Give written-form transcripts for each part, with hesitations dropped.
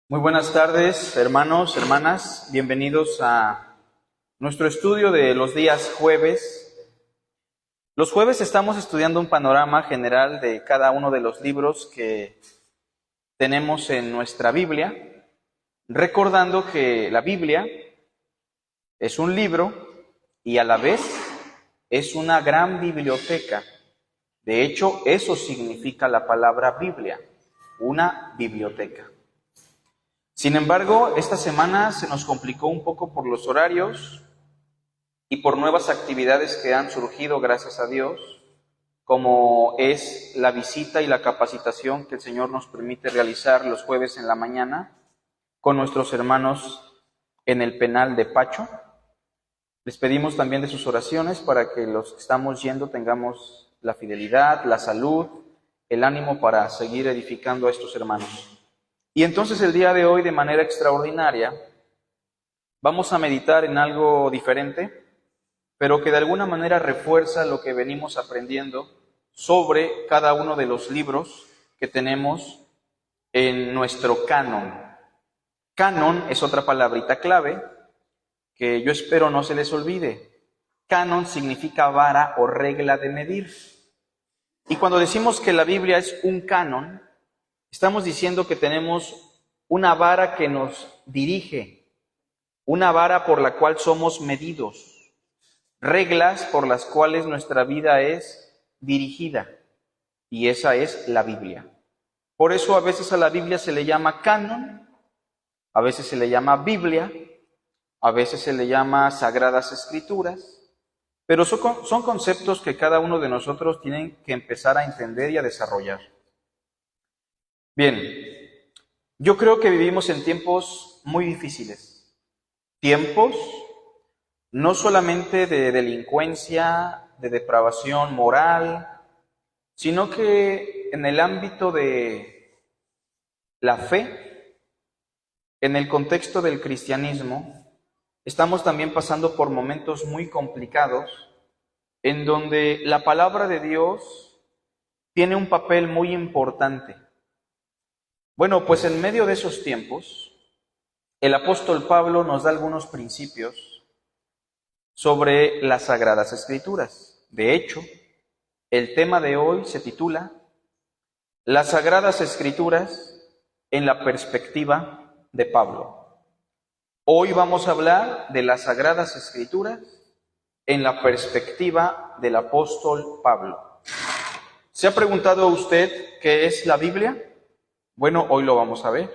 Muy buenas tardes, hermanos, hermanas. Bienvenidos a nuestro estudio de los días jueves. Los jueves estamos estudiando un panorama general de cada uno de los libros que tenemos en nuestra Biblia, recordando que la Biblia es un libro y a la vez es una gran biblioteca. De hecho, eso significa la palabra Biblia, una biblioteca. Sin embargo, esta semana se nos complicó un poco por los horarios y por nuevas actividades que han surgido, gracias a Dios, como es la visita y la capacitación que el Señor nos permite realizar los jueves en la mañana con nuestros hermanos en el penal de Pacho. Les pedimos también de sus oraciones para que los que estamos yendo tengamos la fidelidad, la salud, el ánimo para seguir edificando a estos hermanos. Y entonces el día de hoy, de manera extraordinaria, vamos a meditar en algo diferente, pero que de alguna manera refuerza lo que venimos aprendiendo sobre cada uno de los libros que tenemos en nuestro canon. Canon es otra palabrita clave que yo espero no se les olvide. Canon significa vara o regla de medir. Y cuando decimos que la Biblia es un canon, estamos diciendo que tenemos una vara que nos dirige, una vara por la cual somos medidos, reglas por las cuales nuestra vida es dirigida, y esa es la Biblia. Por eso a veces a la Biblia se le llama canon, a veces se le llama Biblia, a veces se le llama Sagradas Escrituras, pero son conceptos que cada uno de nosotros tiene que empezar a entender y a desarrollar. Bien, yo creo que vivimos en tiempos muy difíciles, tiempos no solamente de delincuencia, de depravación moral, sino que en el ámbito de la fe, en el contexto del cristianismo, estamos también pasando por momentos muy complicados en donde la palabra de Dios tiene un papel muy importante. Bueno, pues en medio de esos tiempos, el apóstol Pablo nos da algunos principios sobre las Sagradas Escrituras. De hecho, el tema de hoy se titula Las Sagradas Escrituras en la perspectiva de Pablo. Hoy vamos a hablar de las Sagradas Escrituras en la perspectiva del apóstol Pablo. ¿Se ha preguntado usted qué es la Biblia? Bueno, hoy lo vamos a ver.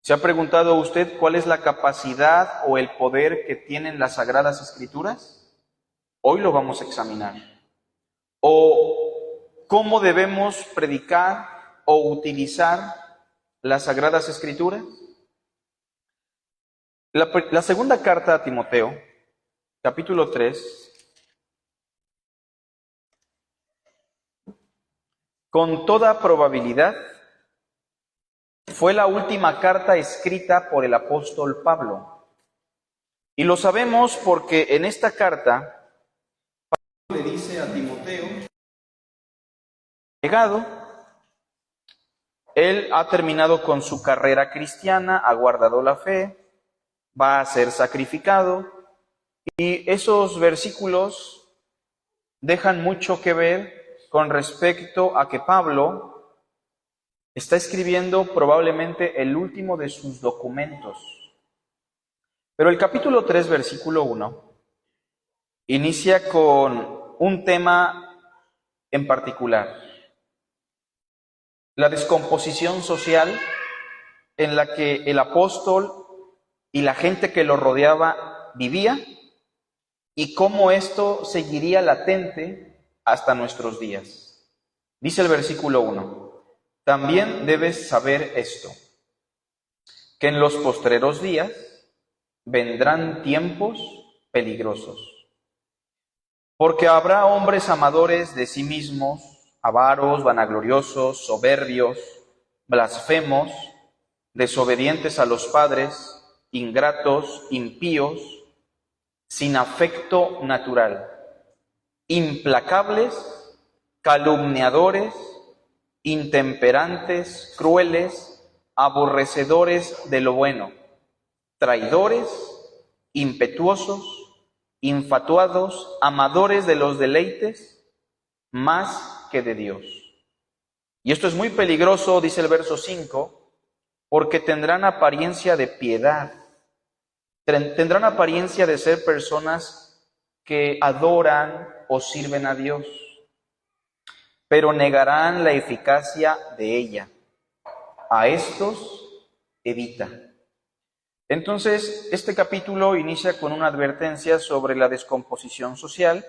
¿Se ha preguntado usted cuál es la capacidad o el poder que tienen las Sagradas Escrituras? Hoy lo vamos a examinar. ¿O cómo debemos predicar o utilizar las Sagradas Escrituras? La segunda carta a Timoteo, capítulo 3, con toda probabilidad, fue la última carta escrita por el apóstol Pablo. Y lo sabemos porque en esta carta, Pablo le dice a Timoteo, llegado, él ha terminado con su carrera cristiana, ha guardado la fe, va a ser sacrificado, y esos versículos dejan mucho que ver con respecto a que Pablo está escribiendo probablemente el último de sus documentos. Pero el capítulo 3, versículo 1, inicia con un tema en particular: la descomposición social en la que el apóstol y la gente que lo rodeaba vivía y cómo esto seguiría latente hasta nuestros días. Dice el versículo 1, también debes saber esto, que en los postreros días vendrán tiempos peligrosos, porque habrá hombres amadores de sí mismos, avaros, vanagloriosos, soberbios, blasfemos, desobedientes a los padres, ingratos, impíos, sin afecto natural, implacables, calumniadores, intemperantes, crueles, aborrecedores de lo bueno, traidores, impetuosos, infatuados, amadores de los deleites más que de Dios. Y esto es muy peligroso, dice el verso 5, porque tendrán apariencia de piedad, tendrán apariencia de ser personas que adoran o sirven a Dios, pero negarán la eficacia de ella. A estos evita. Entonces, este capítulo inicia con una advertencia sobre la descomposición social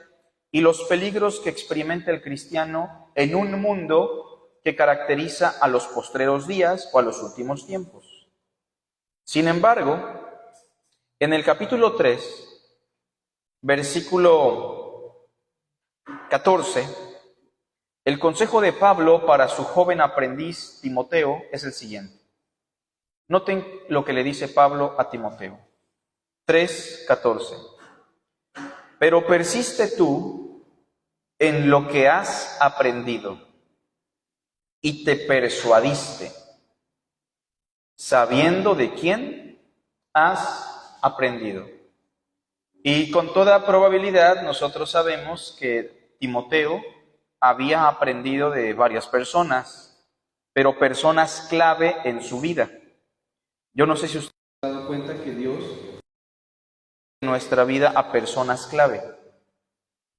y los peligros que experimenta el cristiano en un mundo que caracteriza a los postreros días o a los últimos tiempos. Sin embargo, en el capítulo 3, versículo 14, el consejo de Pablo para su joven aprendiz Timoteo es el siguiente. Noten lo que le dice Pablo a Timoteo. 3:14. Pero persiste tú en lo que has aprendido y te persuadiste, sabiendo de quién has aprendido. Y con toda probabilidad nosotros sabemos que Timoteo había aprendido de varias personas, pero personas clave en su vida. Yo no sé si usted se ha dado cuenta que Dios en nuestra vida a personas clave,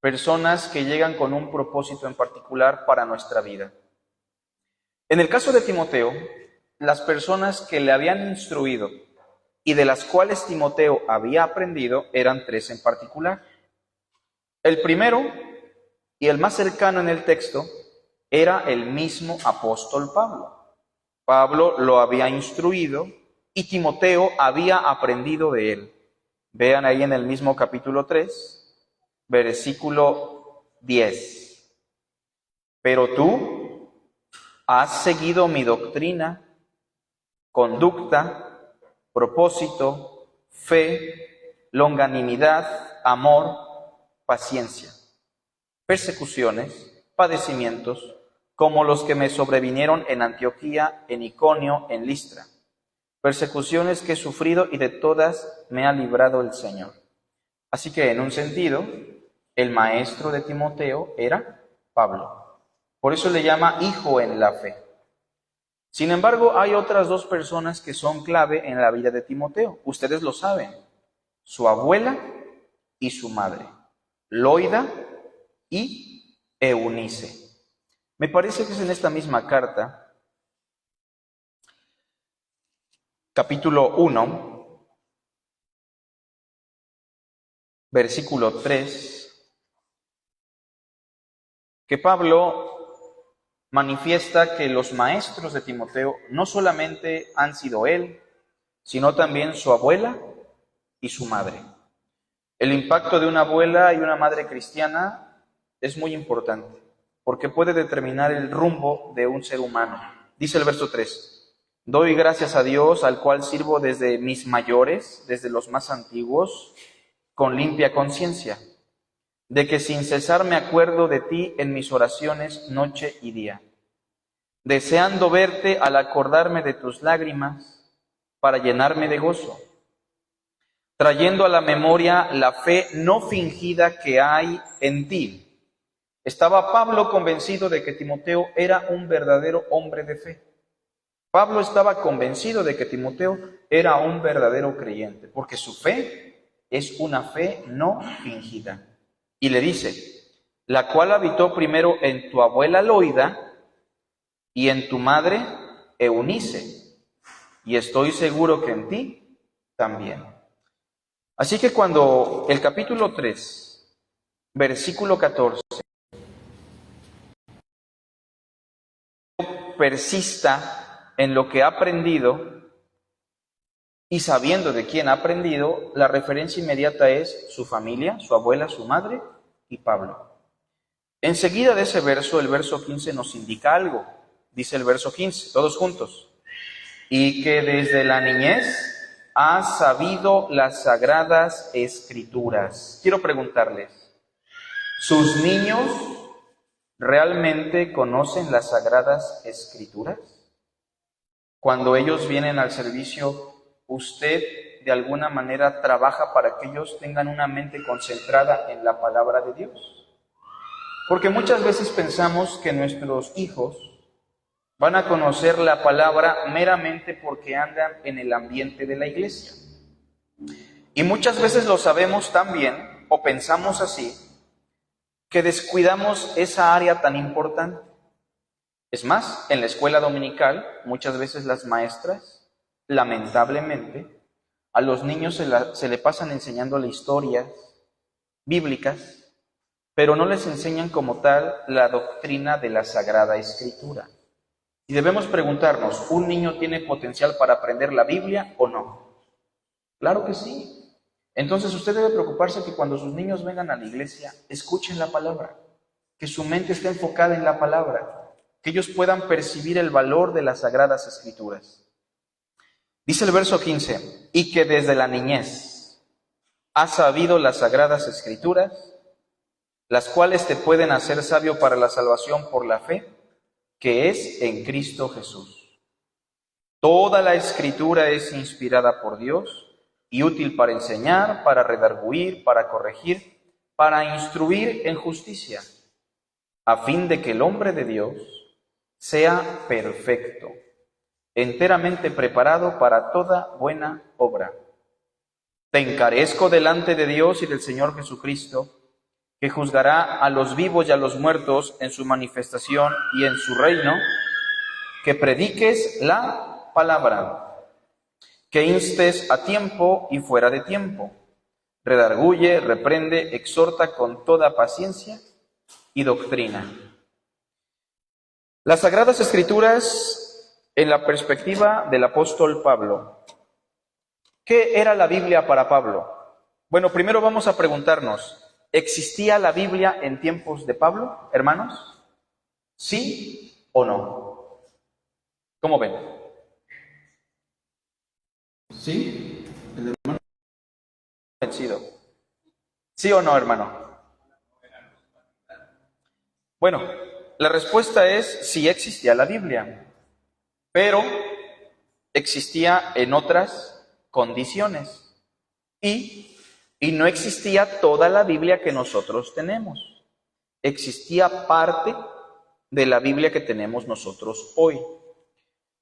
personas que llegan con un propósito en particular para nuestra vida. En el caso de Timoteo, las personas que le habían instruido y de las cuales Timoteo había aprendido eran tres en particular. El primero y el más cercano en el texto era el mismo apóstol Pablo. Pablo lo había instruido y Timoteo había aprendido de él. Vean ahí en el mismo capítulo 3, versículo 10. Pero tú has seguido mi doctrina, conducta, propósito, fe, longanimidad, amor, paciencia, persecuciones, padecimientos, como los que me sobrevinieron en Antioquía, en Iconio, en Listra. Persecuciones que he sufrido y de todas me ha librado el Señor. Así que, en un sentido, el maestro de Timoteo era Pablo. Por eso le llama hijo en la fe. Sin embargo, hay otras dos personas que son clave en la vida de Timoteo. Ustedes lo saben. Su abuela y su madre. Loida y Eunice. Me parece que es en esta misma carta, capítulo 1, versículo 3, que Pablo manifiesta que los maestros de Timoteo no solamente han sido él, sino también su abuela y su madre. El impacto de una abuela y una madre cristiana es muy importante, porque puede determinar el rumbo de un ser humano. Dice el verso 3. Doy gracias a Dios, al cual sirvo desde mis mayores, desde los más antiguos, con limpia conciencia, de que sin cesar me acuerdo de ti en mis oraciones noche y día, deseando verte al acordarme de tus lágrimas para llenarme de gozo, trayendo a la memoria la fe no fingida que hay en ti. Estaba Pablo convencido de que Timoteo era un verdadero hombre de fe. Pablo estaba convencido de que Timoteo era un verdadero creyente, porque su fe es una fe no fingida. Y le dice, la cual habitó primero en tu abuela Loida y en tu madre Eunice, y estoy seguro que en ti también. Así que cuando el capítulo 3, versículo 14, persista en lo que ha aprendido y sabiendo de quién ha aprendido, la referencia inmediata es su familia, su abuela, su madre y Pablo. Enseguida de ese verso, el verso 15 nos indica algo. Dice el verso 15, todos juntos. Y que desde la niñez ha sabido las sagradas escrituras. Quiero preguntarles, ¿sus niños realmente conocen las sagradas escrituras? Cuando ellos vienen al servicio, usted de alguna manera trabaja para que ellos tengan una mente concentrada en la palabra de Dios. Porque muchas veces pensamos que nuestros hijos van a conocer la palabra meramente porque andan en el ambiente de la iglesia. Y muchas veces lo sabemos tan bien, o pensamos así, que descuidamos esa área tan importante. Es más, en la escuela dominical, muchas veces las maestras, lamentablemente, a los niños se le pasan enseñándole historias bíblicas, pero no les enseñan como tal la doctrina de la Sagrada Escritura. Y debemos preguntarnos, ¿un niño tiene potencial para aprender la Biblia o no? Claro que sí. Entonces usted debe preocuparse que cuando sus niños vengan a la iglesia, escuchen la palabra, que su mente esté enfocada en la palabra, que ellos puedan percibir el valor de las Sagradas Escrituras. Dice el verso 15, y que desde la niñez has sabido las Sagradas Escrituras, las cuales te pueden hacer sabio para la salvación por la fe, que es en Cristo Jesús. Toda la Escritura es inspirada por Dios y útil para enseñar, para redarguir, para corregir, para instruir en justicia, a fin de que el hombre de Dios sea perfecto, enteramente preparado para toda buena obra. Te encarezco delante de Dios y del Señor Jesucristo, que juzgará a los vivos y a los muertos en su manifestación y en su reino, que prediques la palabra, que instes a tiempo y fuera de tiempo, redarguye, reprende, exhorta con toda paciencia y doctrina. Las Sagradas Escrituras, en la perspectiva del apóstol Pablo. ¿Qué era la Biblia para Pablo? Bueno, primero vamos a preguntarnos, ¿existía la Biblia en tiempos de Pablo, hermanos? ¿Sí o no? ¿Cómo ven? ¿Sí? El hermano vencido. ¿Sí o no, hermano? Bueno, la respuesta es sí existía la Biblia, pero existía en otras condiciones y no existía toda la Biblia que nosotros tenemos. Existía parte de la Biblia que tenemos nosotros hoy.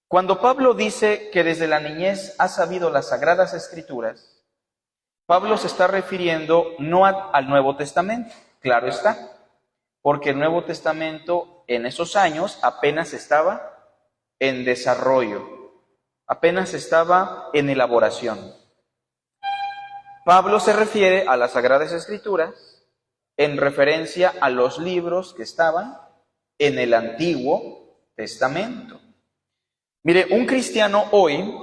Cuando Pablo dice que desde la niñez ha sabido las Sagradas Escrituras, Pablo se está refiriendo no al Nuevo Testamento, claro está, porque el Nuevo Testamento en esos años apenas estaba en desarrollo, apenas estaba en elaboración. Pablo se refiere a las Sagradas Escrituras en referencia a los libros que estaban en el Antiguo Testamento. Mire, un cristiano hoy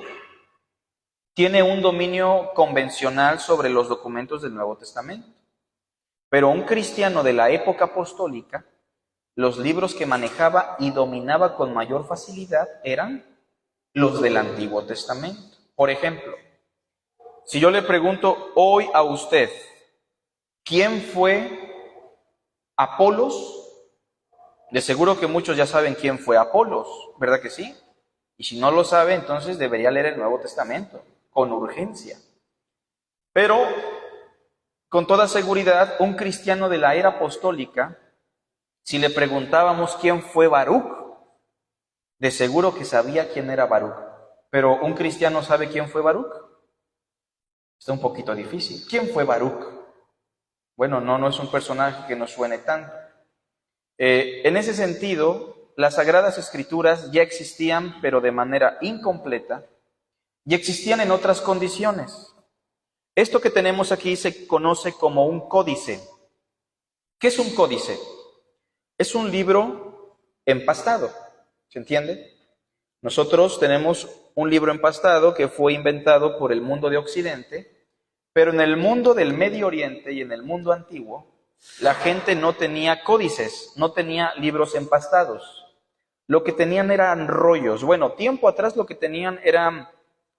tiene un dominio convencional sobre los documentos del Nuevo Testamento, pero un cristiano de la época apostólica, los libros que manejaba y dominaba con mayor facilidad eran los del Antiguo Testamento. Por ejemplo, si yo le pregunto hoy a usted, ¿quién fue Apolos? De seguro que muchos ya saben quién fue Apolos, ¿verdad que sí? Y si no lo sabe, entonces debería leer el Nuevo Testamento, con urgencia. Pero, con toda seguridad, un cristiano de la era apostólica, si le preguntábamos quién fue Baruc, de seguro que sabía quién era Baruc. Pero, ¿un cristiano sabe quién fue Baruc? Está un poquito difícil. ¿Quién fue Baruc? Bueno, no es un personaje que nos suene tanto. En ese sentido, las Sagradas Escrituras ya existían, pero de manera incompleta, y existían en otras condiciones. Esto que tenemos aquí se conoce como un códice. ¿Qué es un códice? Es un libro empastado, ¿se entiende? Nosotros tenemos un libro empastado que fue inventado por el mundo de Occidente, pero en el mundo del Medio Oriente y en el mundo antiguo, la gente no tenía códices, no tenía libros empastados. Lo que tenían eran rollos. Bueno, tiempo atrás lo que tenían eran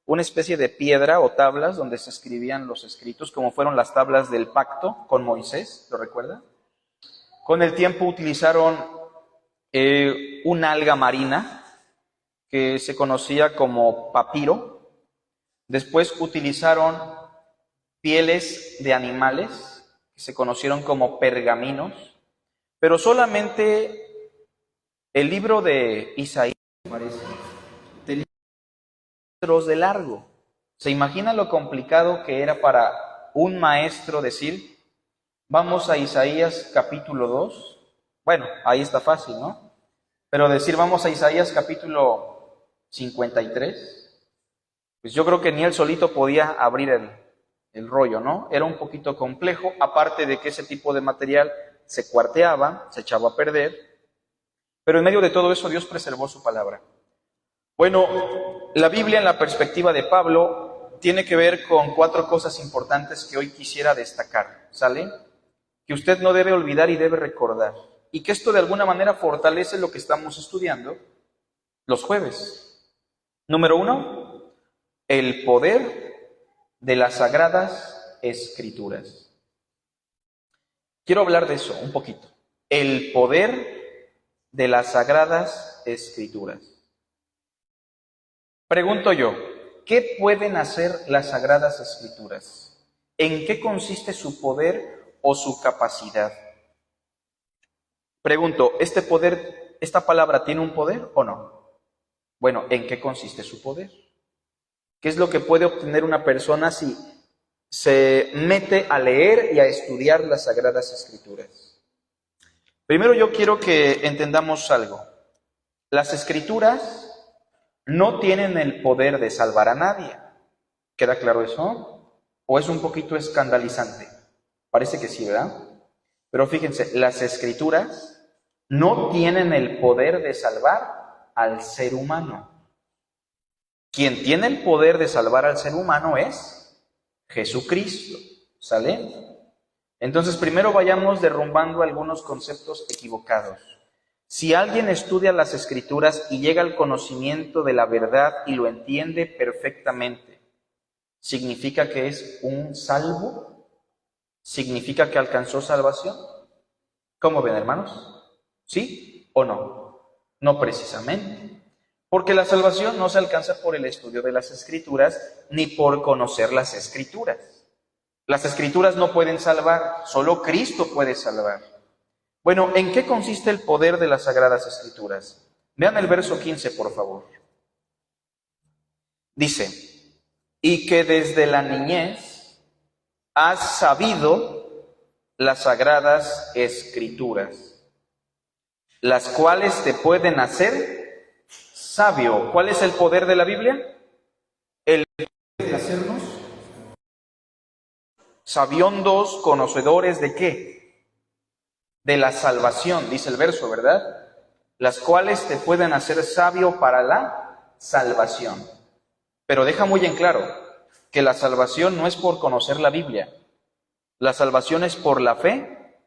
una especie de piedra o tablas donde se escribían los escritos, como fueron las tablas del pacto con Moisés, ¿lo recuerda? Con el tiempo utilizaron una alga marina que se conocía como papiro. Después utilizaron pieles de animales, que se conocieron como pergaminos. Pero solamente el libro de Isaías, parece, tenía metros de largo. ¿Se imagina lo complicado que era para un maestro decir, vamos a Isaías capítulo 2? Bueno, ahí está fácil, ¿no? Pero decir, vamos a Isaías capítulo 53, pues yo creo que ni él solito podía abrir el rollo, ¿no? Era un poquito complejo, aparte de que ese tipo de material se cuarteaba, se echaba a perder, pero en medio de todo eso Dios preservó su palabra. Bueno, la Biblia en la perspectiva de Pablo tiene que ver con 4 cosas importantes que hoy quisiera destacar, ¿sale? Que usted no debe olvidar y debe recordar, y que esto de alguna manera fortalece lo que estamos estudiando los jueves. Número 1, el poder de las Sagradas Escrituras. Quiero hablar de eso un poquito. El poder de las Sagradas Escrituras. Pregunto yo, ¿qué pueden hacer las Sagradas Escrituras? ¿En qué consiste su poder o su capacidad? Pregunto, ¿este poder, esta palabra tiene un poder o no? Bueno, ¿en qué consiste su poder? ¿Qué es lo que puede obtener una persona si se mete a leer y a estudiar las Sagradas Escrituras? Primero yo quiero que entendamos algo. Las Escrituras no tienen el poder de salvar a nadie. ¿Queda claro eso? ¿O es un poquito escandalizante? Parece que sí, ¿verdad? Pero fíjense, las Escrituras no tienen el poder de salvar al ser humano. Quien tiene el poder de salvar al ser humano es Jesucristo, ¿sale? Entonces, primero vayamos derrumbando algunos conceptos equivocados. Si alguien estudia las Escrituras y llega al conocimiento de la verdad y lo entiende perfectamente, ¿significa que es un salvo? ¿Significa que alcanzó salvación? ¿Cómo ven, hermanos? ¿Sí o no? No precisamente. Porque la salvación no se alcanza por el estudio de las Escrituras ni por conocer las Escrituras. Las Escrituras no pueden salvar, solo Cristo puede salvar. Bueno, ¿en qué consiste el poder de las Sagradas Escrituras? Vean el verso 15, por favor. Dice, y que desde la niñez has sabido las Sagradas Escrituras, las cuales te pueden hacer sabio. ¿Cuál es el poder de la Biblia? El poder de hacernos sabiondos, conocedores de ¿qué? De la salvación, dice el verso, ¿verdad? Las cuales te pueden hacer sabio para la salvación. Pero deja muy en claro que la salvación no es por conocer la Biblia. La salvación es por la fe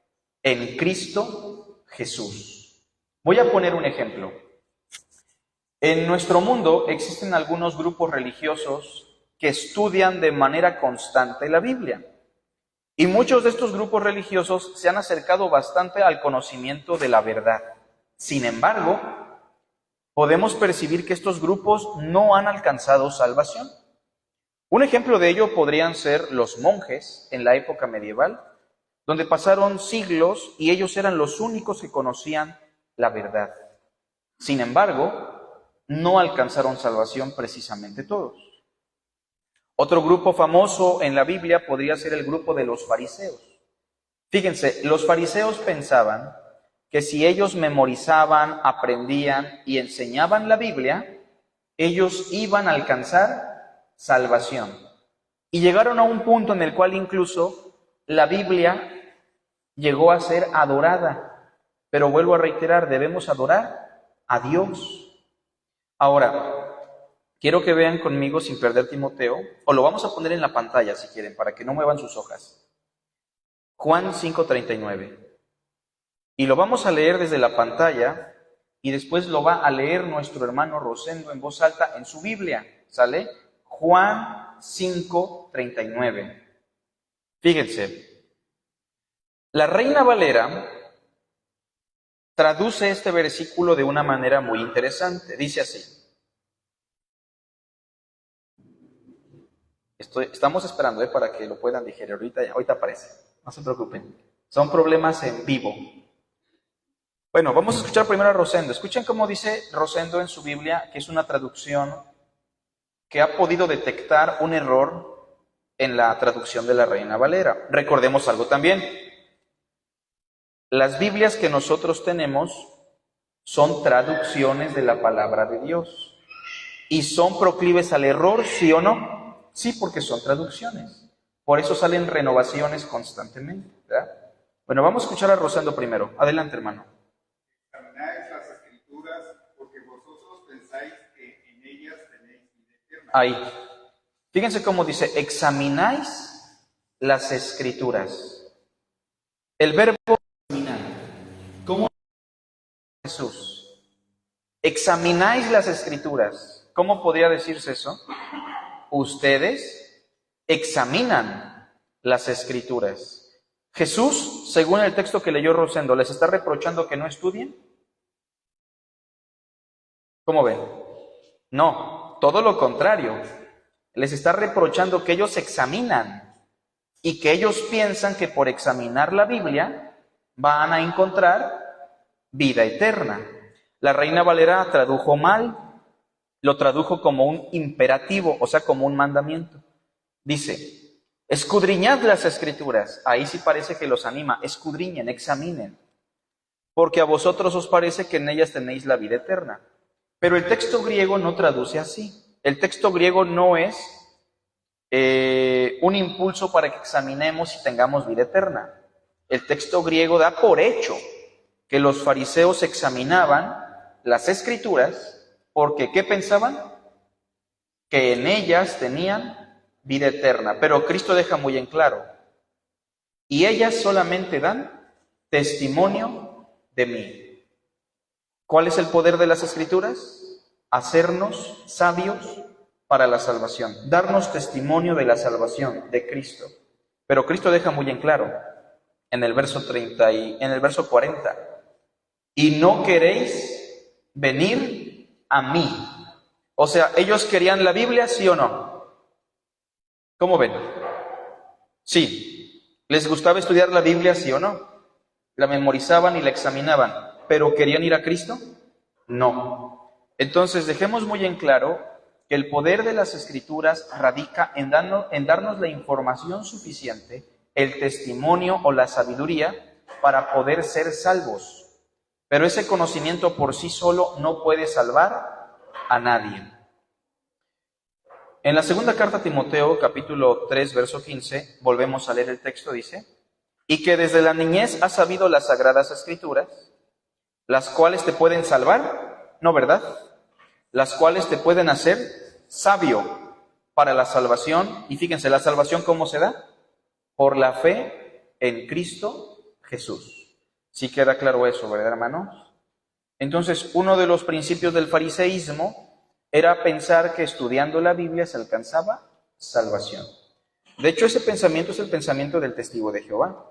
en Cristo Jesús. Voy a poner un ejemplo. En nuestro mundo existen algunos grupos religiosos que estudian de manera constante la Biblia. Y muchos de estos grupos religiosos se han acercado bastante al conocimiento de la verdad. Sin embargo, podemos percibir que estos grupos no han alcanzado salvación. Un ejemplo de ello podrían ser los monjes en la época medieval, donde pasaron siglos y ellos eran los únicos que conocían la verdad. Sin embargo, no alcanzaron salvación precisamente todos. Otro grupo famoso en la Biblia podría ser el grupo de los fariseos. Fíjense, los fariseos pensaban que si ellos memorizaban, aprendían y enseñaban la Biblia, ellos iban a alcanzar salvación. Y llegaron a un punto en el cual incluso la Biblia llegó a ser adorada. Pero vuelvo a reiterar, debemos adorar a Dios. Ahora, quiero que vean conmigo sin perder Timoteo, o lo vamos a poner en la pantalla si quieren, para que no muevan sus hojas. Juan 5:39. Y lo vamos a leer desde la pantalla y después lo va a leer nuestro hermano Rosendo en voz alta en su Biblia, ¿sale? Juan 5:39. Fíjense, la Reina Valera traduce este versículo de una manera muy interesante. Dice así: Estamos esperando para que lo puedan digerir. Ahorita aparece. No se preocupen. Son problemas en vivo. Bueno, vamos a escuchar primero a Rosendo. Escuchen cómo dice Rosendo en su Biblia, que es una traducción que ha podido detectar un error en la traducción de la Reina Valera. Recordemos algo también. Las Biblias que nosotros tenemos son traducciones de la palabra de Dios. ¿Y son proclives al error, sí o no? Sí, porque son traducciones. Por eso salen renovaciones constantemente, ¿verdad? Bueno, vamos a escuchar a Rosendo primero. Adelante, hermano. Examináis las Escrituras, porque vosotros pensáis que en ellas tenéis vida eterna. Ahí. Fíjense cómo dice, examináis las Escrituras. El verbo examinar. ¿Cómo Jesús? Examináis las Escrituras. ¿Cómo podría decirse eso? Ustedes examinan las Escrituras. Jesús, según el texto que leyó Rosendo, ¿les está reprochando que no estudien? ¿Cómo ven? No, todo lo contrario. Les está reprochando que ellos examinan y que ellos piensan que por examinar la Biblia van a encontrar vida eterna. La Reina Valera tradujo mal, lo tradujo como un imperativo, o sea, como un mandamiento. Dice, escudriñad las Escrituras. Ahí sí parece que los anima, escudriñen, examinen, porque a vosotros os parece que en ellas tenéis la vida eterna. Pero el texto griego no traduce así. El texto griego no es un impulso para que examinemos y tengamos vida eterna. El texto griego da por hecho que los fariseos examinaban las Escrituras porque, ¿qué pensaban? Que en ellas tenían vida eterna. Pero Cristo deja muy en claro, y ellas solamente dan testimonio de mí. ¿Cuál es el poder de las Escrituras? Hacernos sabios para la salvación, darnos testimonio de la salvación de Cristo. Pero Cristo deja muy en claro en el verso 30 y en el verso 40, y no queréis venir a mí. O sea, ellos querían la Biblia, ¿sí o no? ¿Cómo ven? Sí. ¿Les gustaba estudiar la Biblia, sí o no? La memorizaban y la examinaban, pero ¿querían ir a Cristo? No. Entonces dejemos muy en claro que el poder de las Escrituras radica en darnos la información suficiente, el testimonio o la sabiduría para poder ser salvos. Pero ese conocimiento por sí solo no puede salvar a nadie. En la segunda carta a Timoteo, capítulo 3, verso 15, volvemos a leer el texto, dice, y que desde la niñez has sabido las sagradas Escrituras, las cuales te pueden salvar, ¿no, verdad? Las cuales te pueden hacer sabio para la salvación. Y fíjense, ¿la salvación cómo se da? Por la fe en Cristo Jesús. ¿Sí queda claro eso, verdad, hermanos? Entonces, uno de los principios del fariseísmo era pensar que estudiando la Biblia se alcanzaba salvación. De hecho, ese pensamiento es el pensamiento del testigo de Jehová.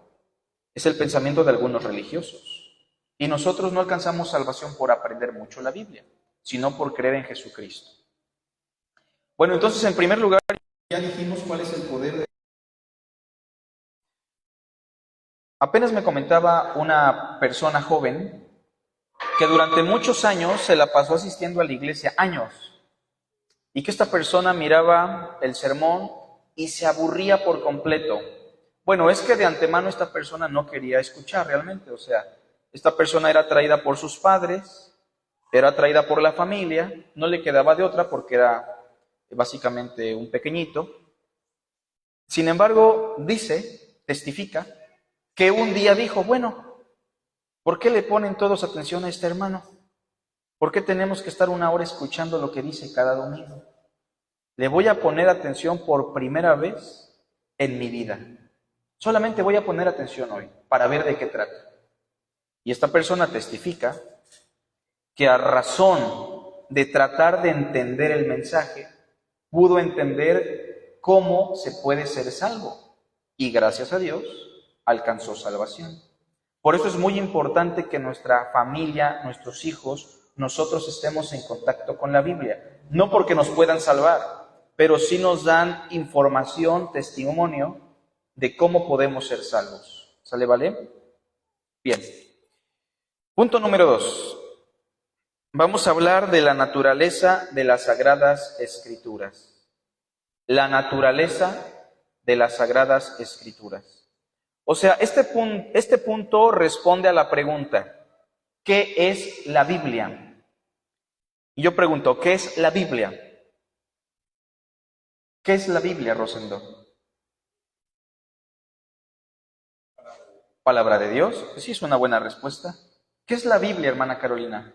Es el pensamiento de algunos religiosos. Y nosotros no alcanzamos salvación por aprender mucho la Biblia, sino por creer en Jesucristo. Bueno, entonces, en primer lugar, ya dijimos cuál es el poder de... Apenas me comentaba una persona joven que durante muchos años se la pasó asistiendo a la iglesia, años, y que esta persona miraba el sermón y se aburría por completo. Bueno, es que de antemano esta persona no quería escuchar realmente, o sea, esta persona era atraída por sus padres, era atraída por la familia, no le quedaba de otra porque era básicamente un pequeñito. Sin embargo, testifica, que un día dijo, bueno, ¿por qué le ponen todos atención a este hermano? ¿Por qué tenemos que estar una hora escuchando lo que dice cada domingo? Le voy a poner atención por primera vez en mi vida. Solamente voy a poner atención hoy para ver de qué trata. Y esta persona testifica que a razón de tratar de entender el mensaje, pudo entender cómo se puede ser salvo. Y gracias a Dios, alcanzó salvación. Por eso es muy importante que nuestra familia, nuestros hijos, nosotros estemos en contacto con la Biblia. No porque nos puedan salvar, pero sí nos dan información, testimonio de cómo podemos ser salvos. ¿Sale, vale? Bien. Punto número 2. Vamos a hablar de la naturaleza de las Sagradas Escrituras. La naturaleza de las Sagradas Escrituras. O sea, este punto responde a la pregunta, ¿qué es la Biblia? Y yo pregunto, ¿qué es la Biblia? ¿Qué es la Biblia, Rosendo? ¿Palabra de Dios? Pues sí, es una buena respuesta. ¿Qué es la Biblia, hermana Carolina?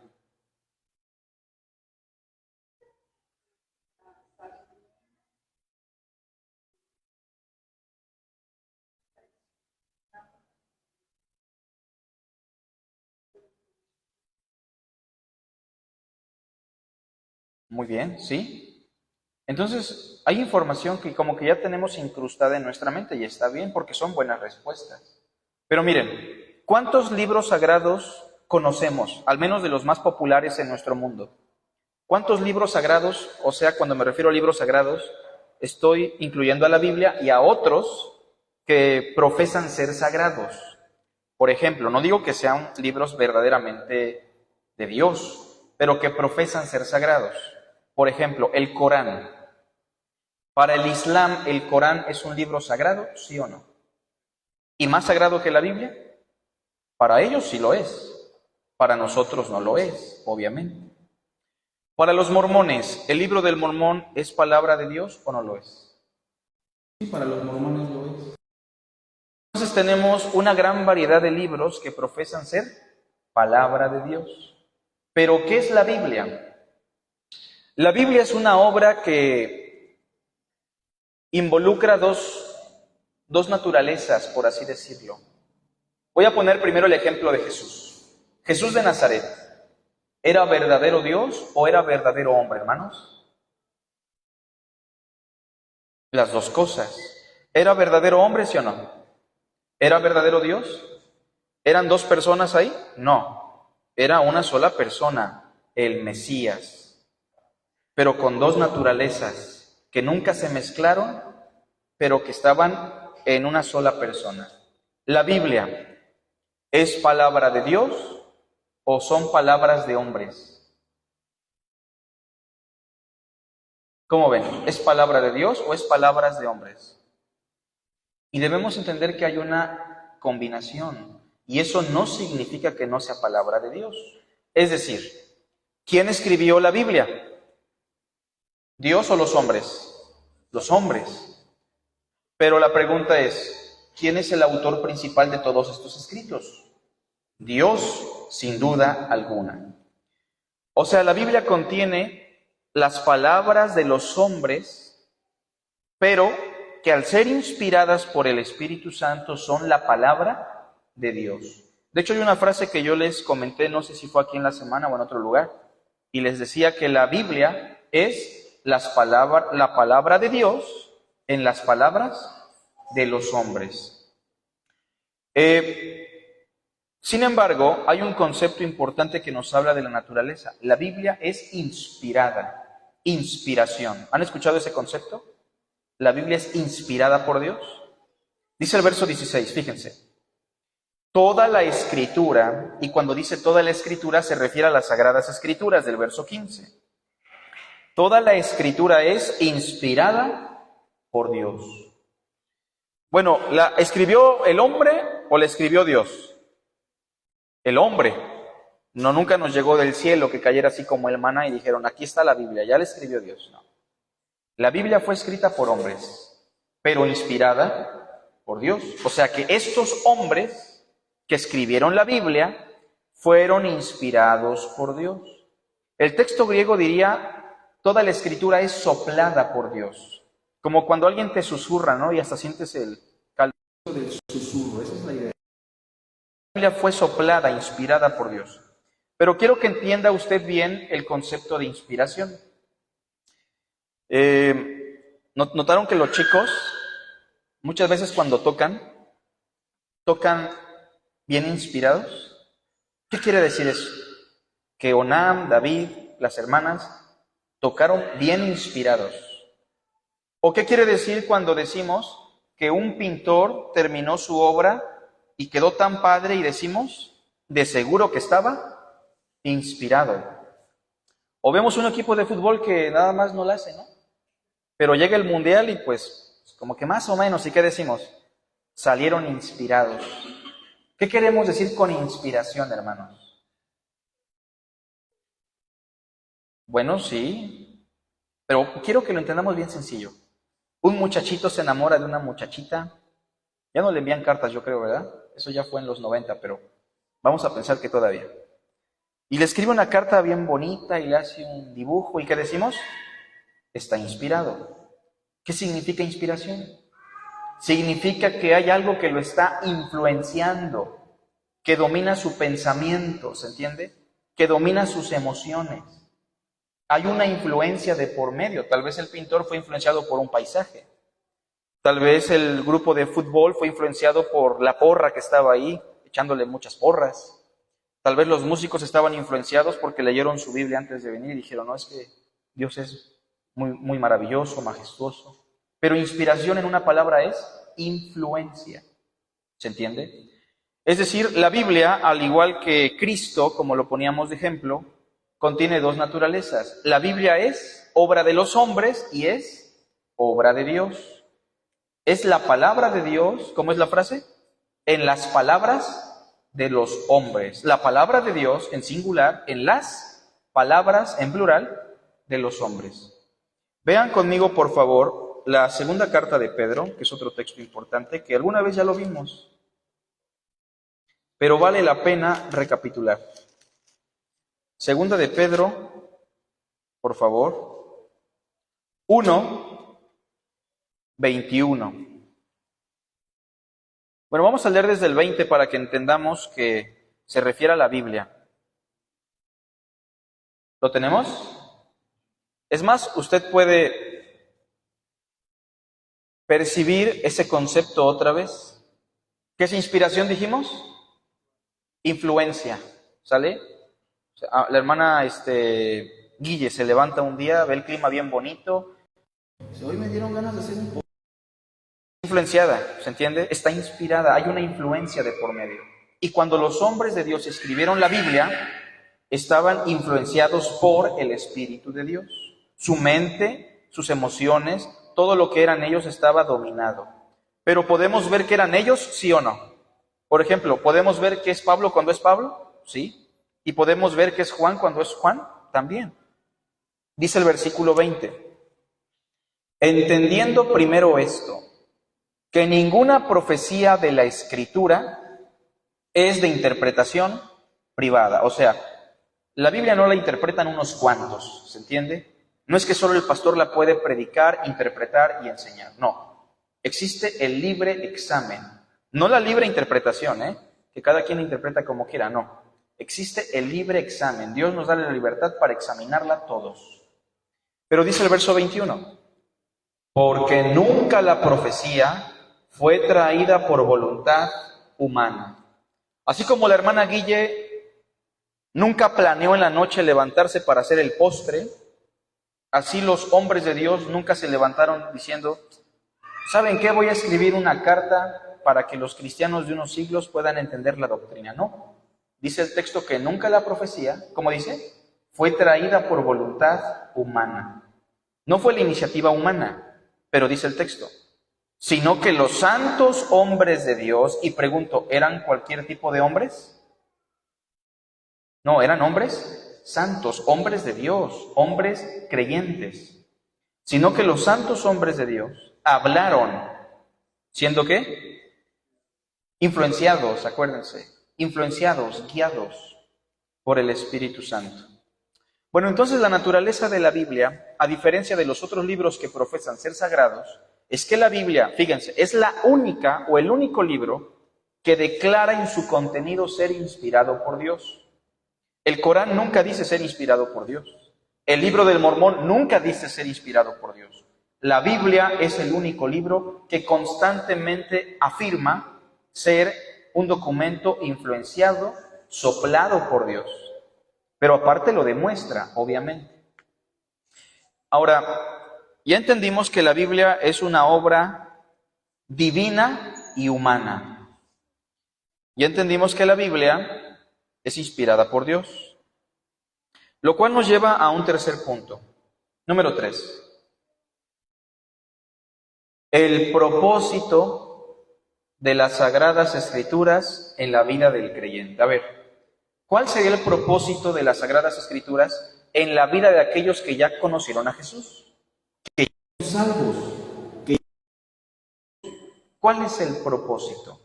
Muy bien, ¿sí? Entonces, hay información que como que ya tenemos incrustada en nuestra mente y está bien porque son buenas respuestas. Pero miren, ¿cuántos libros sagrados conocemos? Al menos de los más populares en nuestro mundo. ¿Cuántos libros sagrados? O sea, cuando me refiero a libros sagrados, estoy incluyendo a la Biblia y a otros que profesan ser sagrados. Por ejemplo, no digo que sean libros verdaderamente de Dios, pero que profesan ser sagrados. Por ejemplo, el Corán. Para el Islam, ¿el Corán es un libro sagrado? ¿Sí o no? ¿Y más sagrado que la Biblia? Para ellos sí lo es. Para nosotros no lo es, obviamente. Para los mormones, ¿el libro del Mormón es palabra de Dios o no lo es? Sí, para los mormones lo es. Entonces tenemos una gran variedad de libros que profesan ser palabra de Dios. Pero, ¿qué es la Biblia? La Biblia es una obra que involucra dos naturalezas, por así decirlo. Voy a poner primero el ejemplo de Jesús. Jesús de Nazaret, ¿era verdadero Dios o era verdadero hombre, hermanos? Las dos cosas. ¿Era verdadero hombre, sí o no? ¿Era verdadero Dios? ¿Eran dos personas ahí? No. Era una sola persona, el Mesías, pero con dos naturalezas que nunca se mezclaron, pero que estaban en una sola persona. La Biblia, ¿es palabra de Dios o son palabras de hombres? ¿Cómo ven? ¿Es palabra de Dios o es palabras de hombres? Y debemos entender que hay una combinación, y eso no significa que no sea palabra de Dios. Es decir, ¿quién escribió la Biblia? ¿Dios o los hombres? Los hombres. Pero la pregunta es, ¿quién es el autor principal de todos estos escritos? Dios, sin duda alguna. O sea, la Biblia contiene las palabras de los hombres, pero que al ser inspiradas por el Espíritu Santo son la palabra de Dios. De hecho, hay una frase que yo les comenté, no sé si fue aquí en la semana o en otro lugar, y les decía que la Biblia es la palabra de Dios en las palabras de los hombres. Sin embargo, hay un concepto importante que nos habla de la naturaleza. La Biblia es inspirada, inspiración. ¿Han escuchado ese concepto? La Biblia es inspirada por Dios. Dice el verso 16, fíjense. Toda la escritura, y cuando dice toda la escritura se refiere a las sagradas escrituras del verso 15. Toda la escritura es inspirada por Dios. Bueno, ¿la escribió el hombre o la escribió Dios? El hombre. No, nunca nos llegó del cielo que cayera así como el maná y dijeron, aquí está la Biblia, ya la escribió Dios. No. La Biblia fue escrita por hombres, pero inspirada por Dios. O sea que estos hombres que escribieron la Biblia fueron inspirados por Dios. El texto griego diría, toda la escritura es soplada por Dios. Como cuando alguien te susurra, ¿no? Y hasta sientes el calor del susurro, esa es la idea. La Biblia fue soplada, inspirada por Dios. Pero quiero que entienda usted bien el concepto de inspiración. ¿Notaron que los chicos muchas veces cuando tocan bien inspirados? ¿Qué quiere decir eso? Que Onam, David, las hermanas, tocaron bien inspirados. ¿O qué quiere decir cuando decimos que un pintor terminó su obra y quedó tan padre y decimos, de seguro que estaba inspirado? O vemos un equipo de fútbol que nada más no la hace, ¿no? Pero llega el mundial y pues como que más o menos, ¿y qué decimos? Salieron inspirados. ¿Qué queremos decir con inspiración, hermanos? Bueno, sí, pero quiero que lo entendamos bien sencillo. Un muchachito se enamora de una muchachita. Ya no le envían cartas, yo creo, ¿verdad? Eso ya fue en los 90, pero vamos a pensar que todavía. Y le escribe una carta bien bonita y le hace un dibujo. ¿Y qué decimos? Está inspirado. ¿Qué significa inspiración? Significa que hay algo que lo está influenciando, que domina su pensamiento, ¿se entiende? Que domina sus emociones. Hay una influencia de por medio. Tal vez el pintor fue influenciado por un paisaje. Tal vez el grupo de fútbol fue influenciado por la porra que estaba ahí, echándole muchas porras. Tal vez los músicos estaban influenciados porque leyeron su Biblia antes de venir y dijeron, no, es que Dios es muy maravilloso, majestuoso. Pero inspiración en una palabra es influencia. ¿Se entiende? Es decir, la Biblia, al igual que Cristo, como lo poníamos de ejemplo, contiene dos naturalezas. La Biblia es obra de los hombres y es obra de Dios. Es la palabra de Dios, ¿cómo es la frase? En las palabras de los hombres. La palabra de Dios en singular, en las palabras en plural de los hombres. Vean conmigo, por favor, la segunda carta de Pedro, que es otro texto importante, que alguna vez ya lo vimos, pero vale la pena recapitular. Segunda de Pedro, por favor, 1:21. Bueno, vamos a leer desde el 20 para que entendamos que se refiere a la Biblia. ¿Lo tenemos? Es más, usted puede percibir ese concepto otra vez. ¿Qué es inspiración, dijimos? Influencia, ¿sale? O sea, la hermana Guille se levanta un día, ve el clima bien bonito, dice, hoy me dieron ganas de hacer un poco. Influenciada, ¿se entiende? Está inspirada, hay una influencia de por medio. Y cuando los hombres de Dios escribieron la Biblia, estaban influenciados por el Espíritu de Dios. Su mente, sus emociones, todo lo que eran ellos estaba dominado. Pero ¿podemos ver que eran ellos, sí o no? Por ejemplo, ¿podemos ver que es Pablo cuando es Pablo? Sí. ¿Y podemos ver que es Juan cuando es Juan? También. Dice el versículo 20. Entendiendo primero esto, que ninguna profecía de la Escritura es de interpretación privada. O sea, la Biblia no la interpretan unos cuantos, ¿se entiende? No es que solo el pastor la puede predicar, interpretar y enseñar, no. Existe el libre examen, no la libre interpretación, que cada quien interpreta como quiera, no. Existe el libre examen, Dios nos da la libertad para examinarla todos. Pero dice el verso 21, porque nunca la profecía fue traída por voluntad humana. Así como la hermana Guille nunca planeó en la noche levantarse para hacer el postre, así los hombres de Dios nunca se levantaron diciendo, ¿saben qué? Voy a escribir una carta para que los cristianos de unos siglos puedan entender la doctrina. No, dice el texto que nunca la profecía, ¿cómo dice? Fue traída por voluntad humana. No fue la iniciativa humana, pero dice el texto, sino que los santos hombres de Dios, y pregunto, ¿eran cualquier tipo de hombres? No, eran hombres santos, hombres de Dios, hombres creyentes. Sino que los santos hombres de Dios hablaron, ¿siendo qué? Influenciados, acuérdense, influenciados, guiados por el Espíritu Santo. Bueno, entonces la naturaleza de la Biblia, a diferencia de los otros libros que profesan ser sagrados, es que la Biblia, fíjense, es la única o el único libro que declara en su contenido ser inspirado por Dios. El Corán nunca dice ser inspirado por Dios. El libro del Mormón nunca dice ser inspirado por Dios. La Biblia es el único libro que constantemente afirma ser un documento influenciado, soplado por Dios. Pero aparte lo demuestra, obviamente. Ahora, Ya entendimos que la Biblia es una obra divina y humana. Ya entendimos que la Biblia es inspirada por Dios. Lo cual nos lleva a un tercer punto. Número 3. El propósito de las Sagradas Escrituras en la vida del creyente. A ver, ¿cuál sería el propósito de las Sagradas Escrituras en la vida de aquellos que ya conocieron a Jesús? Que ya son salvos. ¿Cuál es el propósito?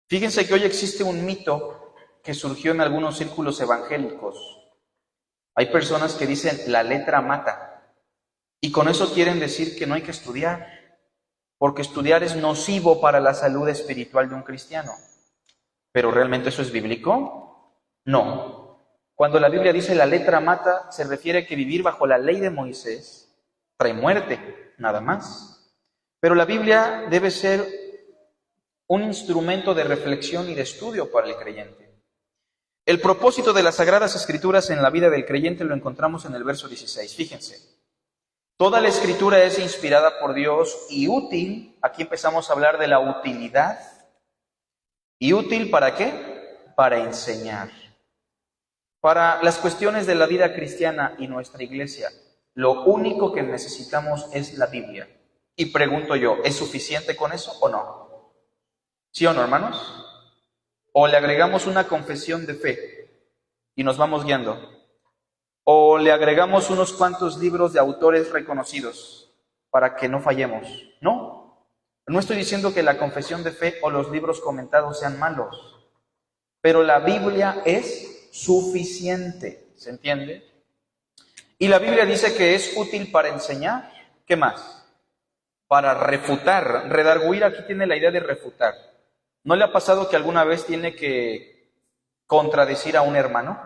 Fíjense que hoy existe un mito que surgió en algunos círculos evangélicos. Hay personas que dicen la letra mata y con eso quieren decir que no hay que estudiar, porque estudiar es nocivo para la salud espiritual de un cristiano. ¿Pero realmente eso es bíblico? No. Cuando la Biblia dice la letra mata, se refiere a que vivir bajo la ley de Moisés trae muerte, nada más. Pero la Biblia debe ser un instrumento de reflexión y de estudio para el creyente. El propósito de las Sagradas Escrituras en la vida del creyente lo encontramos en el verso 16. Fíjense. Toda la Escritura es inspirada por Dios y útil. Aquí empezamos a hablar de la utilidad. ¿Y útil para qué? Para enseñar. Para las cuestiones de la vida cristiana y nuestra iglesia, lo único que necesitamos es la Biblia. Y pregunto yo, ¿es suficiente con eso o no? ¿Sí o no, hermanos? ¿O le agregamos una confesión de fe y nos vamos guiando? ¿O le agregamos unos cuantos libros de autores reconocidos para que no fallemos? No. No estoy diciendo que la confesión de fe o los libros comentados sean malos, pero la Biblia es suficiente, ¿se entiende? Y la Biblia dice que es útil para enseñar. ¿Qué más? Para refutar. Redarguir aquí tiene la idea de refutar. ¿No le ha pasado que alguna vez tiene que contradecir a un hermano?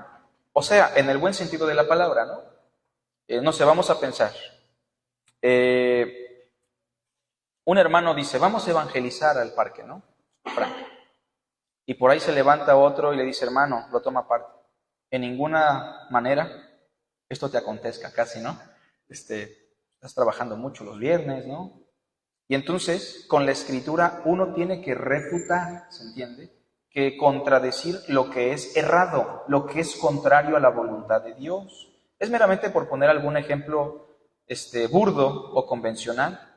O sea, en el buen sentido de la palabra, ¿no? No sé, vamos a pensar. Un hermano dice, vamos a evangelizar al parque, ¿no? Frank. Y por ahí se levanta otro y le dice, hermano, lo toma aparte. En ninguna manera esto te acontezca, casi, ¿no? Estás trabajando mucho los viernes, ¿no? Y entonces, con la Escritura, uno tiene que refutar, ¿se entiende? Que contradecir lo que es errado, lo que es contrario a la voluntad de Dios. Es meramente por poner algún ejemplo burdo o convencional.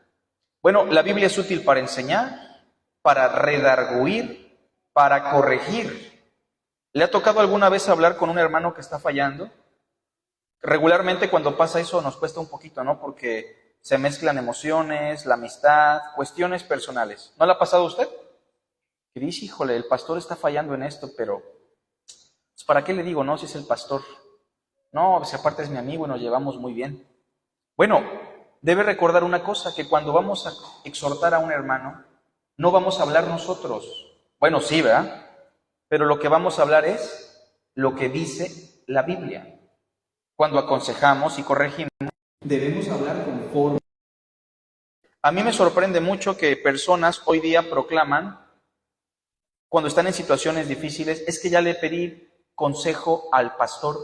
Bueno, la Biblia es útil para enseñar, para redarguir, para corregir. ¿Le ha tocado alguna vez hablar con un hermano que está fallando? Regularmente cuando pasa eso nos cuesta un poquito, ¿no? Porque se mezclan emociones, la amistad, cuestiones personales. ¿No le ha pasado a usted? Que dice, híjole, el pastor está fallando en esto, pero pues, ¿para qué le digo, no, si es el pastor? No, si aparte es mi amigo y nos llevamos muy bien. Bueno, debe recordar una cosa, que cuando vamos a exhortar a un hermano, no vamos a hablar nosotros. Bueno, sí, ¿verdad? Pero lo que vamos a hablar es lo que dice la Biblia. Cuando aconsejamos y corregimos, debemos hablar conforme. A mí me sorprende mucho que personas hoy día proclaman, cuando están en situaciones difíciles, es que ya le pedí consejo al pastor,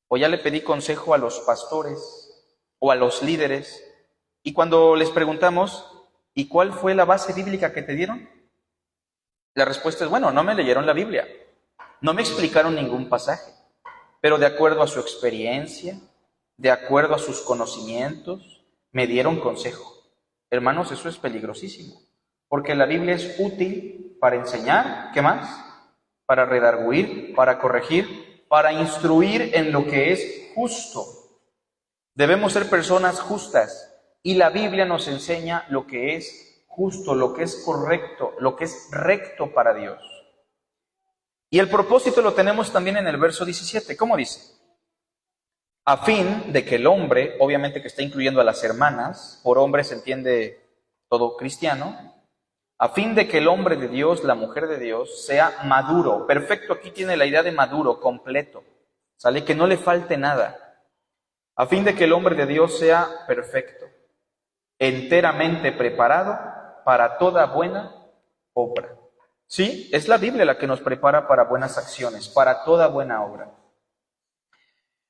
o ya le pedí consejo a los pastores, o a los líderes. Y cuando les preguntamos, ¿y cuál fue la base bíblica que te dieron? La respuesta es, bueno, no me leyeron la Biblia, no me explicaron ningún pasaje, pero de acuerdo a su experiencia, de acuerdo a sus conocimientos, me dieron consejo. Hermanos, eso es peligrosísimo, porque la Biblia es útil para enseñar, ¿qué más? Para redarguir, para corregir, para instruir en lo que es justo. Debemos ser personas justas y la Biblia nos enseña lo que es justo, lo que es correcto, lo que es recto para Dios. Y el propósito lo tenemos también en el verso 17. ¿Cómo dice? A fin de que el hombre, obviamente que está incluyendo a las hermanas, por hombre se entiende todo cristiano, a fin de que el hombre de Dios, la mujer de Dios, sea maduro. Perfecto, aquí tiene la idea de maduro, completo. ¿Sale? Que no le falte nada. A fin de que el hombre de Dios sea perfecto, enteramente preparado para toda buena obra. Sí, es la Biblia la que nos prepara para buenas acciones, para toda buena obra.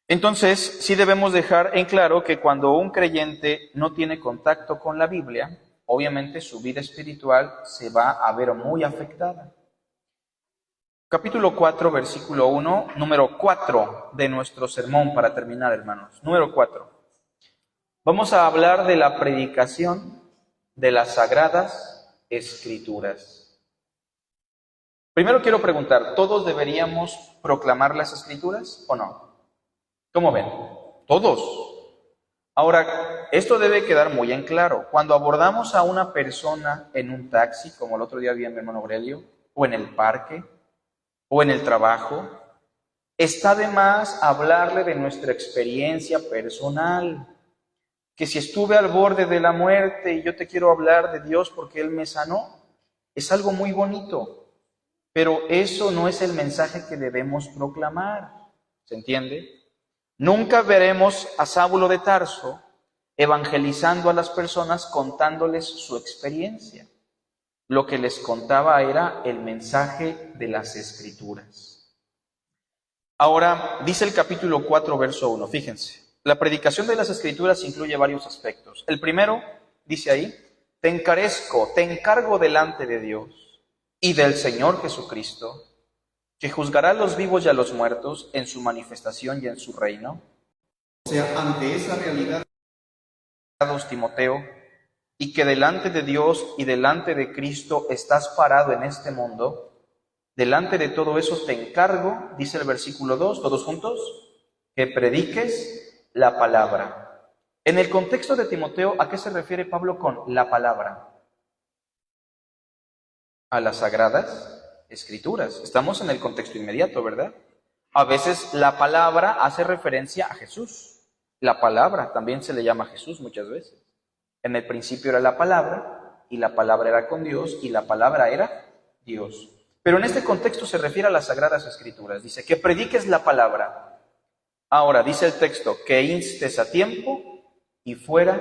Entonces, sí debemos dejar en claro que cuando un creyente no tiene contacto con la Biblia, obviamente su vida espiritual se va a ver muy afectada. Capítulo 4, versículo 1, número 4 de nuestro sermón para terminar, hermanos. Número 4. Vamos a hablar de la predicación de las Sagradas Escrituras. Primero quiero preguntar, ¿todos deberíamos proclamar las Escrituras o no? ¿Cómo ven? Todos. Ahora, esto debe quedar muy en claro. Cuando abordamos a una persona en un taxi, como el otro día vi a mi hermano Aurelio, o en el parque, o en el trabajo, está de más hablarle de nuestra experiencia personal. Que si estuve al borde de la muerte y yo te quiero hablar de Dios porque Él me sanó, es algo muy bonito. Pero eso no es el mensaje que debemos proclamar. ¿Se entiende? Nunca veremos a Saulo de Tarso evangelizando a las personas contándoles su experiencia. Lo que les contaba era el mensaje de las Escrituras. Ahora, dice el capítulo 4, verso 1, fíjense, la predicación de las Escrituras incluye varios aspectos. El primero, dice ahí, te encargo delante de Dios y del Señor Jesucristo, que juzgará a los vivos y a los muertos en su manifestación y en su reino. O sea, ante esa realidad, Timoteo, y que delante de Dios y delante de Cristo estás parado en este mundo, delante de todo eso te encargo, dice el versículo 2, todos juntos, que prediques la palabra. En el contexto de Timoteo, ¿a qué se refiere Pablo con la palabra? A las Sagradas Escrituras. Estamos en el contexto inmediato, ¿verdad? A veces la palabra hace referencia a Jesús. La palabra también se le llama a Jesús muchas veces. En el principio era la palabra, y la palabra era con Dios, y la palabra era Dios. Pero en este contexto se refiere a las Sagradas Escrituras. Dice, que prediques la palabra. Ahora, dice el texto, que instes a tiempo y fuera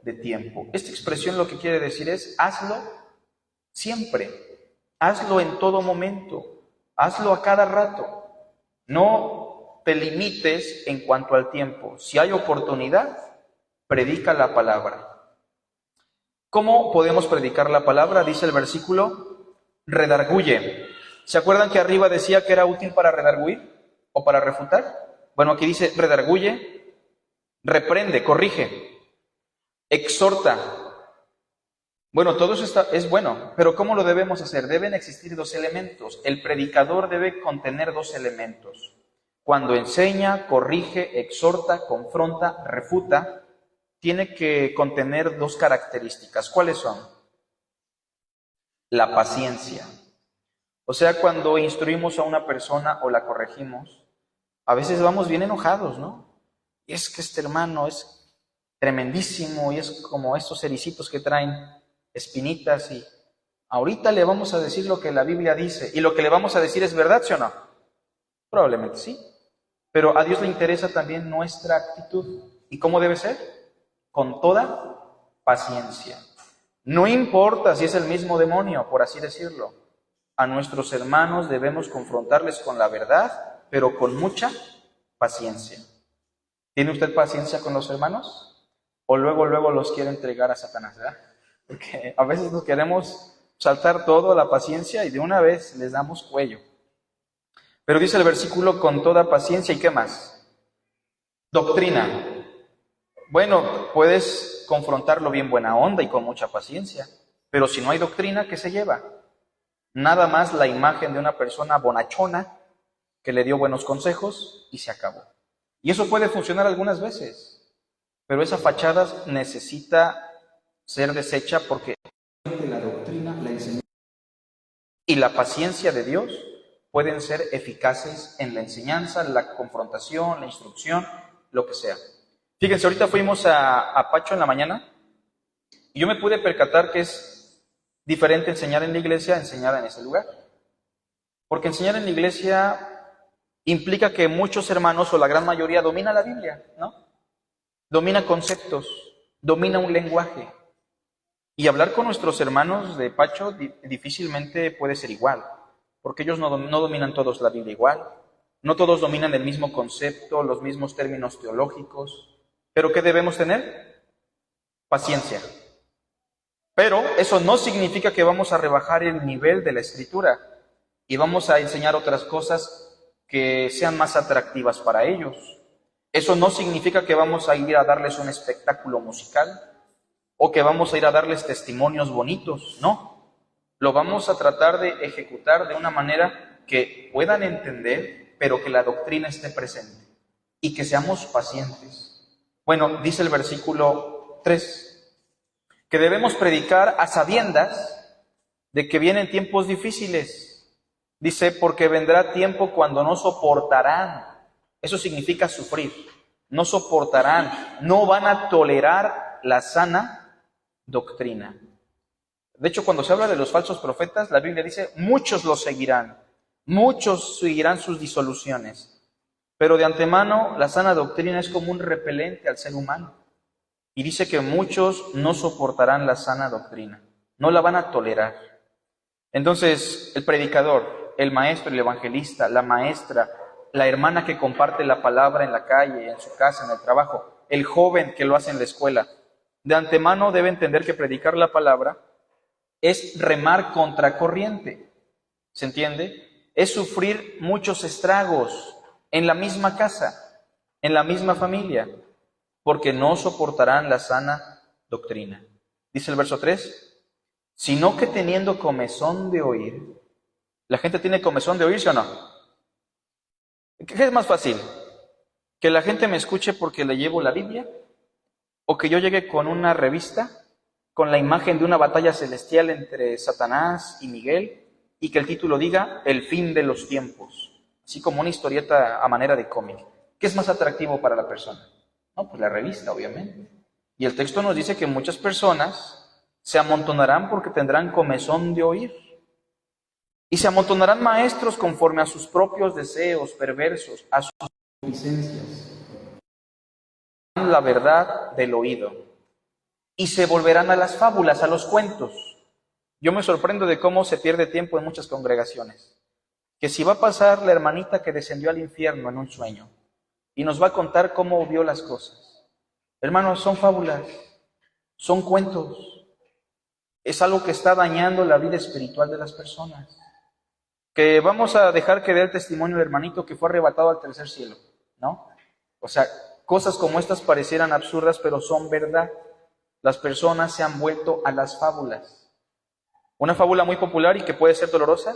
de tiempo. Esta expresión lo que quiere decir es, hazlo siempre, hazlo en todo momento, hazlo a cada rato. No te limites en cuanto al tiempo. Si hay oportunidad, predica la palabra. ¿Cómo podemos predicar la palabra? Dice el versículo, redarguye. ¿Se acuerdan que arriba decía que era útil para redarguir o para refutar? Bueno, aquí dice redarguye, reprende, corrige, exhorta. Bueno, todo eso es bueno, pero ¿cómo lo debemos hacer? Deben existir dos elementos. El predicador debe contener dos elementos. Cuando enseña, corrige, exhorta, confronta, refuta, tiene que contener dos características. ¿Cuáles son? La paciencia. O sea, cuando instruimos a una persona o la corregimos, a veces vamos bien enojados, ¿no? Y es que este hermano es tremendísimo y es como estos ericitos que traen espinitas y ahorita le vamos a decir lo que la Biblia dice y lo que le vamos a decir es verdad, ¿sí o no? Probablemente sí. Pero a Dios le interesa también nuestra actitud. ¿Y cómo debe ser? Con toda paciencia. No importa si es el mismo demonio, por así decirlo. A nuestros hermanos debemos confrontarles con la verdad, pero con mucha paciencia. ¿Tiene usted paciencia con los hermanos? ¿O luego los quiere entregar a Satanás, ¿verdad? Porque a veces nos queremos saltar todo, la paciencia, y de una vez les damos cuello. Pero dice el versículo, con toda paciencia, ¿y qué más? Doctrina. Bueno, puedes confrontarlo bien buena onda y con mucha paciencia, pero si no hay doctrina, ¿qué se lleva? Nada más la imagen de una persona bonachona que le dio buenos consejos y se acabó. Y eso puede funcionar algunas veces, pero esa fachada necesita ser deshecha porque la doctrina, la enseñanza y la paciencia de Dios pueden ser eficaces en la enseñanza, la confrontación, la instrucción, lo que sea. Fíjense, ahorita fuimos a Pacho en la mañana y yo me pude percatar que es diferente enseñar en la iglesia a enseñar en ese lugar. Porque enseñar en la iglesia implica que muchos hermanos o la gran mayoría domina la Biblia, ¿no? Domina conceptos, domina un lenguaje. Y hablar con nuestros hermanos de Pacho difícilmente puede ser igual, porque ellos no dominan todos la Biblia igual, No todos dominan el mismo concepto, los mismos términos teológicos. ¿Pero qué debemos tener? Paciencia. Pero eso no significa que vamos a rebajar el nivel de la Escritura y vamos a enseñar otras cosas que sean más atractivas para ellos. Eso no significa que vamos a ir a darles un espectáculo musical o que vamos a ir a darles testimonios bonitos, no. Lo vamos a tratar de ejecutar de una manera que puedan entender, pero que la doctrina esté presente y que seamos pacientes. Bueno, dice el versículo 3, que debemos predicar a sabiendas de que vienen tiempos difíciles. Dice, porque vendrá tiempo cuando no soportarán. Eso significa sufrir. No soportarán, no van a tolerar la sana doctrina. De hecho, cuando se habla de los falsos profetas, la Biblia dice, muchos los seguirán, muchos seguirán sus disoluciones. Pero de antemano, la sana doctrina es como un repelente al ser humano. Y dice que muchos no soportarán la sana doctrina, no la van a tolerar. Entonces, el predicador, el maestro, el evangelista, la maestra, la hermana que comparte la palabra en la calle, en su casa, en el trabajo, el joven que lo hace en la escuela, de antemano debe entender que predicar la palabra es remar contra corriente. ¿Se entiende? Es sufrir muchos estragos en la misma casa, en la misma familia, porque no soportarán la sana doctrina. Dice el verso 3, sino que teniendo comezón de oír. ¿La gente tiene comezón de oír, sí o no? ¿Qué es más fácil? ¿Que la gente me escuche porque le llevo la Biblia? ¿O que yo llegue con una revista, con la imagen de una batalla celestial entre Satanás y Miguel, y que el título diga El fin de los tiempos? Así como una historieta a manera de cómic. ¿Qué es más atractivo para la persona? No, pues la revista, obviamente. Y el texto nos dice que muchas personas se amontonarán porque tendrán comezón de oír. Y se amontonarán maestros conforme a sus propios deseos perversos, a sus concupiscencias. La verdad del oído. Y se volverán a las fábulas, a los cuentos. Yo me sorprendo de cómo se pierde tiempo en muchas congregaciones. Que si va a pasar la hermanita que descendió al infierno en un sueño y nos va a contar cómo vio las cosas. Hermanos, son fábulas, son cuentos. Es algo que está dañando la vida espiritual de las personas. Que vamos a dejar que dé el testimonio del hermanito que fue arrebatado al tercer cielo, ¿no? O sea, cosas como estas parecieran absurdas, pero son verdad. Las personas se han vuelto a las fábulas. Una fábula muy popular y que puede ser dolorosa.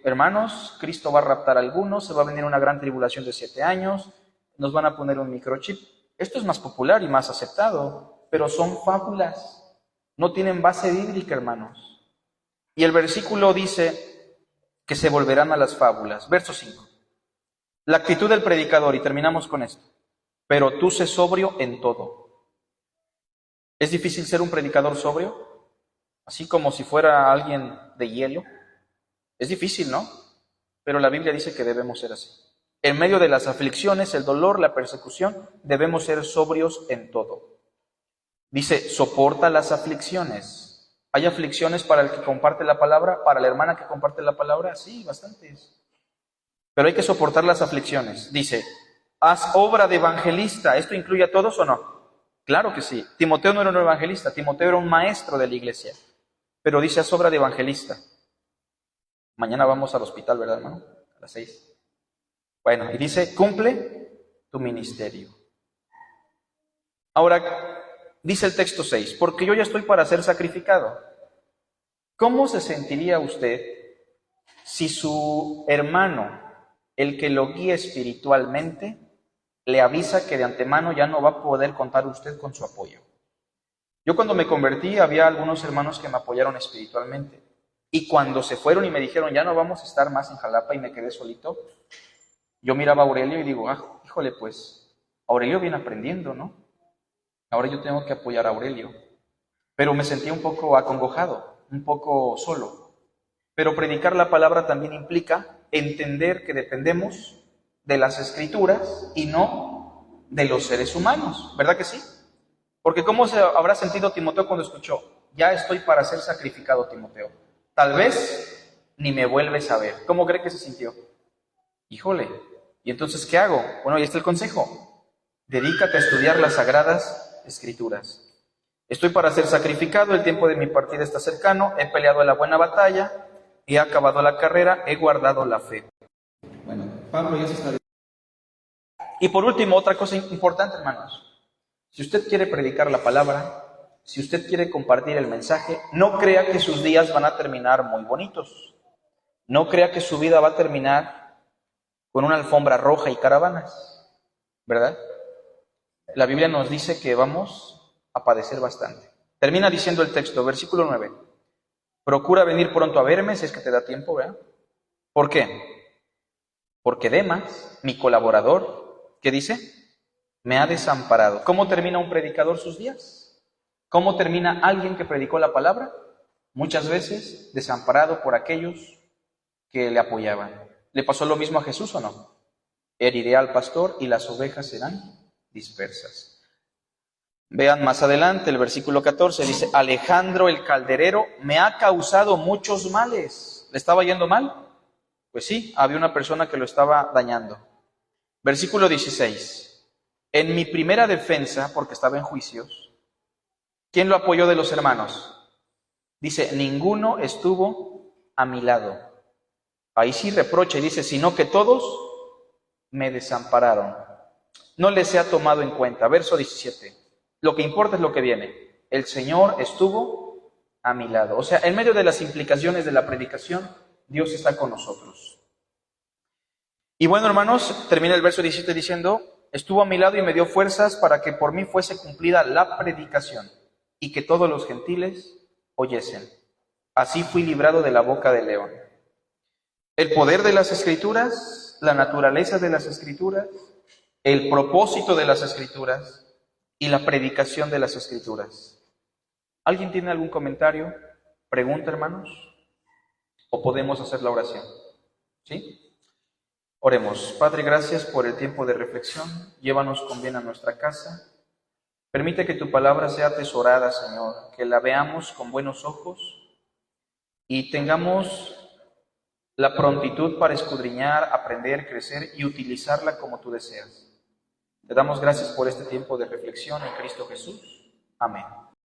Hermanos, Cristo va a raptar a algunos, se va a venir una gran tribulación de 7 años, nos van a poner un microchip. Esto es más popular y más aceptado, pero son fábulas. No tienen base bíblica, hermanos. Y el versículo dice que se volverán a las fábulas. Verso 5. La actitud del predicador, y terminamos con esto. Pero tú sé sobrio en todo. ¿Es difícil ser un predicador sobrio? Así como si fuera alguien de hielo. Es difícil, ¿no? Pero la Biblia dice que debemos ser así. En medio de las aflicciones, el dolor, la persecución, debemos ser sobrios en todo. Dice, soporta las aflicciones. ¿Hay aflicciones para el que comparte la palabra? ¿Para la hermana que comparte la palabra? Sí, bastantes. Pero hay que soportar las aflicciones. Dice, haz obra de evangelista. ¿Esto incluye a todos o no? Claro que sí. Timoteo no era un evangelista, Timoteo era un maestro de la iglesia. Pero dice, haz obra de evangelista. Mañana vamos al hospital, ¿verdad, hermano? A las 6. Bueno, y dice, cumple tu ministerio. Ahora, dice el texto 6, porque yo ya estoy para ser sacrificado. ¿Cómo se sentiría usted si su hermano, el que lo guía espiritualmente, le avisa que de antemano ya no va a poder contar usted con su apoyo? Yo cuando me convertí había algunos hermanos que me apoyaron espiritualmente. Y cuando se fueron y me dijeron, ya no vamos a estar más en Jalapa, y me quedé solito, yo miraba a Aurelio y digo, híjole, pues Aurelio viene aprendiendo, ¿no? Ahora yo tengo que apoyar a Aurelio. Pero me sentía un poco acongojado, un poco solo. Pero predicar la palabra también implica entender que dependemos de las Escrituras y no de los seres humanos, ¿verdad que sí? Porque ¿cómo se habrá sentido Timoteo cuando escuchó? Ya estoy para ser sacrificado, Timoteo. Tal vez ni me vuelves a ver. ¿Cómo cree que se sintió? Híjole, ¿y entonces qué hago? Bueno, ahí está el consejo. Dedícate a estudiar las Sagradas Escrituras. Estoy para ser sacrificado, el tiempo de mi partida está cercano, he peleado la buena batalla, he acabado la carrera, he guardado la fe. Bueno, Pablo ya se está... Y por último, otra cosa importante, hermanos. Si usted quiere predicar la palabra, si usted quiere compartir el mensaje, no crea que sus días van a terminar muy bonitos. No crea que su vida va a terminar con una alfombra roja y caravanas, ¿verdad? La Biblia nos dice que vamos a padecer bastante. Termina diciendo el texto, versículo 9. Procura venir pronto a verme si es que te da tiempo, ¿verdad? ¿Por qué? Porque Demas, mi colaborador, ¿qué dice? Me ha desamparado. ¿Cómo termina un predicador sus días? ¿Cómo termina alguien que predicó la palabra? Muchas veces desamparado por aquellos que le apoyaban. ¿Le pasó lo mismo a Jesús o no? Heriré al pastor y las ovejas serán dispersas. Vean más adelante el versículo 14, dice, Alejandro el calderero me ha causado muchos males. ¿Le estaba yendo mal? Pues sí, había una persona que lo estaba dañando. Versículo 16, en mi primera defensa, porque estaba en juicios, ¿quién lo apoyó de los hermanos? Dice, ninguno estuvo a mi lado. Ahí sí reprocha y dice, sino que todos me desampararon. No les ha tomado en cuenta. Verso 17. Lo que importa es lo que viene. El Señor estuvo a mi lado. O sea, en medio de las implicaciones de la predicación, Dios está con nosotros. Y bueno, hermanos, termina el verso 17 diciendo, estuvo a mi lado y me dio fuerzas para que por mí fuese cumplida la predicación y que todos los gentiles oyesen. Así fui librado de la boca del león. El poder de las Escrituras, la naturaleza de las Escrituras, el propósito de las Escrituras y la predicación de las Escrituras. ¿Alguien tiene algún comentario? ¿Pregunta, hermanos? ¿O podemos hacer la oración? ¿Sí? Oremos. Padre, gracias por el tiempo de reflexión. Llévanos con bien a nuestra casa. Permite que tu palabra sea atesorada, Señor, que la veamos con buenos ojos y tengamos la prontitud para escudriñar, aprender, crecer y utilizarla como tú deseas. Te damos gracias por este tiempo de reflexión en Cristo Jesús. Amén.